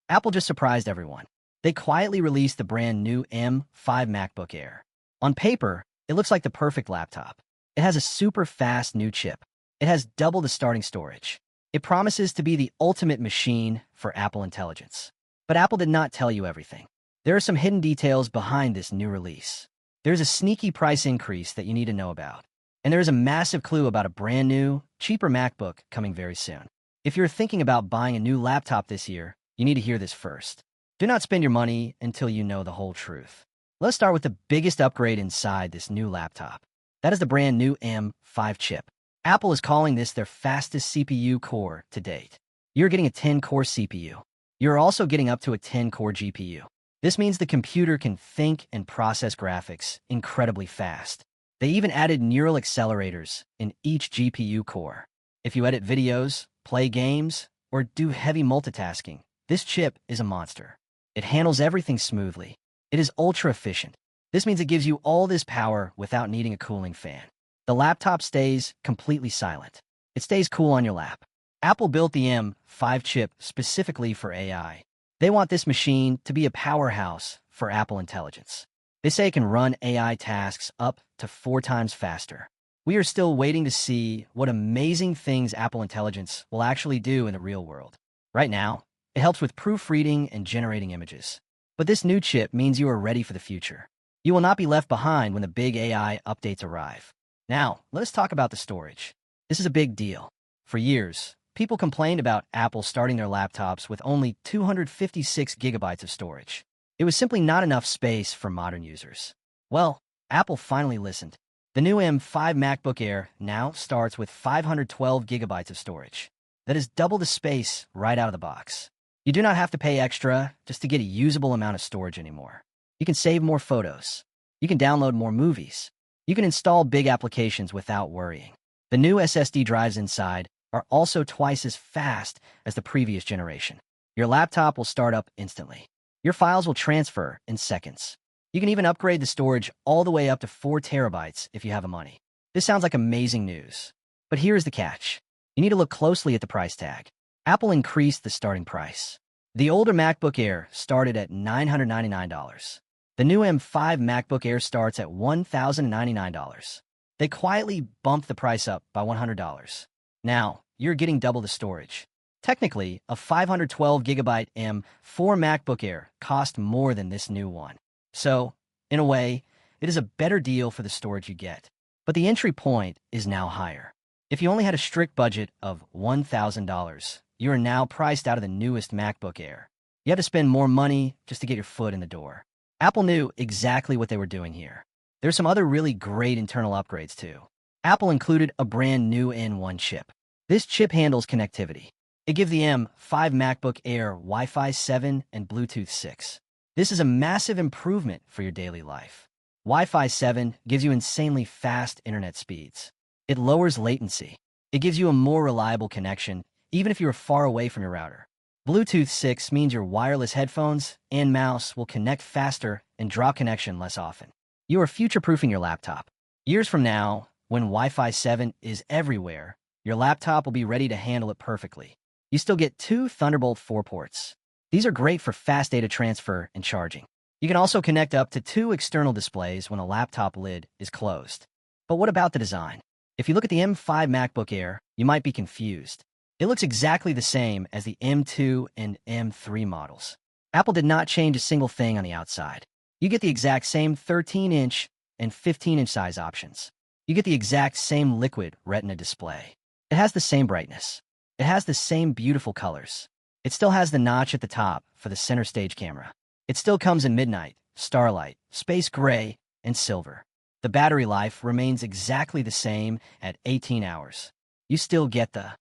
Apple just surprised everyone. They quietly released the brand new M5 MacBook Air. On paper, it looks like the perfect laptop. It has a super fast new chip. It has double the starting storage. It promises to be the ultimate machine for Apple Intelligence. But Apple did not tell you everything. There are some hidden details behind this new release. There's a sneaky price increase that you need to know about. And there is a massive clue about a brand new, cheaper MacBook coming very soon. If you're thinking about buying a new laptop this year, you need to hear this first. Do not spend your money until you know the whole truth. Let's start with the biggest upgrade inside this new laptop. That is the brand new M5 chip. Apple is calling this their fastest CPU core to date. You're getting a 10-core CPU. You're also getting up to a 10-core GPU. This means the computer can think and process graphics incredibly fast. They even added neural accelerators in each GPU core. If you edit videos, play games, or do heavy multitasking, this chip is a monster. It handles everything smoothly. It is ultra efficient. This means it gives you all this power without needing a cooling fan. The laptop stays completely silent. It stays cool on your lap. Apple built the M5 chip specifically for AI. They want this machine to be a powerhouse for Apple Intelligence. They say it can run AI tasks up to 4 times faster. We are still waiting to see what amazing things Apple Intelligence will actually do in the real world. Right now, it helps with proofreading and generating images. But this new chip means you are ready for the future. You will not be left behind when the big AI updates arrive. Now, let us talk about the storage. This is a big deal. For years, people complained about Apple starting their laptops with only 256 gigabytes of storage. It was simply not enough space for modern users. Well, Apple finally listened. The new M5 MacBook Air now starts with 512 gigabytes of storage. That is double the space right out of the box. You do not have to pay extra just to get a usable amount of storage anymore. You can save more photos. You can download more movies. You can install big applications without worrying. The new SSD drives inside are also twice as fast as the previous generation. Your laptop will start up instantly. Your files will transfer in seconds. You can even upgrade the storage all the way up to 4 terabytes if you have the money. This sounds like amazing news. But here's the catch. You need to look closely at the price tag. Apple increased the starting price. The older MacBook Air started at $999. The new M5 MacBook Air starts at $1,099. They quietly bumped the price up by $100. Now, you're getting double the storage. Technically, a 512GB M4 MacBook Air cost more than this new one. So, in a way, it is a better deal for the storage you get. But the entry point is now higher. If you only had a strict budget of $1,000, you are now priced out of the newest MacBook Air. You have to spend more money just to get your foot in the door. Apple knew exactly what they were doing here. There's some other really great internal upgrades too. Apple included a brand new N1 chip. This chip handles connectivity. It gives the M5 MacBook Air Wi-Fi 7 and Bluetooth 6. This is a massive improvement for your daily life. Wi-Fi 7 gives you insanely fast internet speeds. It lowers latency. It gives you a more reliable connection, even if you are far away from your router. Bluetooth 6 means your wireless headphones and mouse will connect faster and drop connection less often. You are future-proofing your laptop. Years from now, when Wi-Fi 7 is everywhere, your laptop will be ready to handle it perfectly. You still get 2 Thunderbolt 4 ports. These are great for fast data transfer and charging. You can also connect up to 2 external displays when a laptop lid is closed. But what about the design? If you look at the M5 MacBook Air, you might be confused. It looks exactly the same as the M2 and M3 models. Apple did not change a single thing on the outside. You get the exact same 13-inch and 15-inch size options. You get the exact same liquid Retina display. It has the same brightness. It has the same beautiful colors. It still has the notch at the top for the center stage camera. It still comes in midnight, starlight, space gray, and silver. The battery life remains exactly the same at 18 hours. You still get the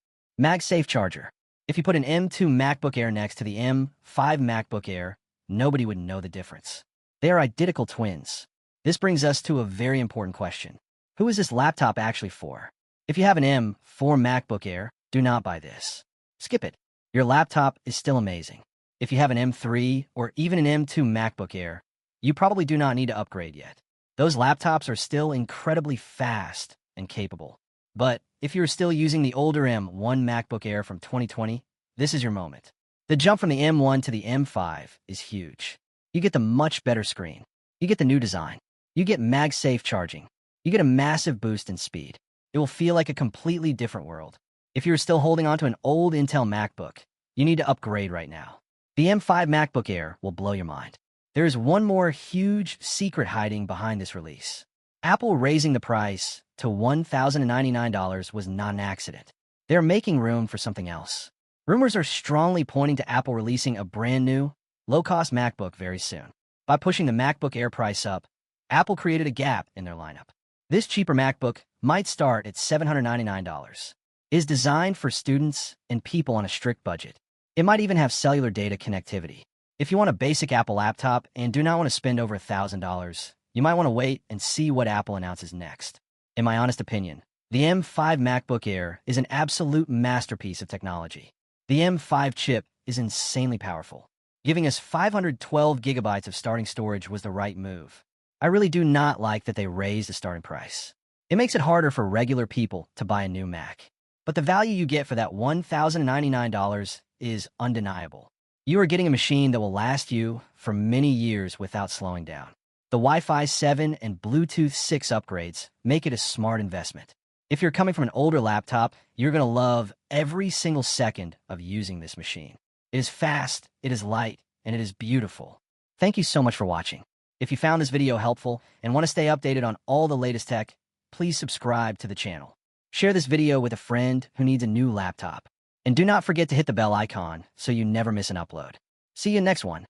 MagSafe charger. If you put an M2 MacBook Air next to the M5 MacBook Air, nobody would know the difference. They are identical twins. This brings us to a very important question. Who is this laptop actually for? If you have an M4 MacBook Air, do not buy this. Skip it. Your laptop is still amazing. If you have an M3 or even an M2 MacBook Air, you probably do not need to upgrade yet. Those laptops are still incredibly fast and capable. But if you're still using the older M1 MacBook Air from 2020, this is your moment. The jump from the M1 to the M5 is huge. You get the much better screen. You get the new design. You get MagSafe charging. You get a massive boost in speed. It will feel like a completely different world. If you're still holding on to an old Intel MacBook, you need to upgrade right now. The M5 MacBook Air will blow your mind. There is one more huge secret hiding behind this release. Apple raising the price to $1,099 was not an accident. They're making room for something else. Rumors are strongly pointing to Apple releasing a brand new, low-cost MacBook very soon. By pushing the MacBook Air price up, Apple created a gap in their lineup. This cheaper MacBook might start at $799. It is designed for students and people on a strict budget. It might even have cellular data connectivity. If you want a basic Apple laptop and do not want to spend over $1,000, you might want to wait and see what Apple announces next. In my honest opinion, the M5 MacBook Air is an absolute masterpiece of technology. The M5 chip is insanely powerful. Giving us 512 gigabytes of starting storage was the right move. I really do not like that they raised the starting price. It makes it harder for regular people to buy a new Mac. But the value you get for that $1,099 is undeniable. You are getting a machine that will last you for many years without slowing down. The Wi-Fi 7 and Bluetooth 6 upgrades make it a smart investment. If you're coming from an older laptop, you're going to love every single second of using this machine. It is fast, it is light, and it is beautiful. Thank you so much for watching. If you found this video helpful and want to stay updated on all the latest tech, please subscribe to the channel. Share this video with a friend who needs a new laptop. And do not forget to hit the bell icon so you never miss an upload. See you next one.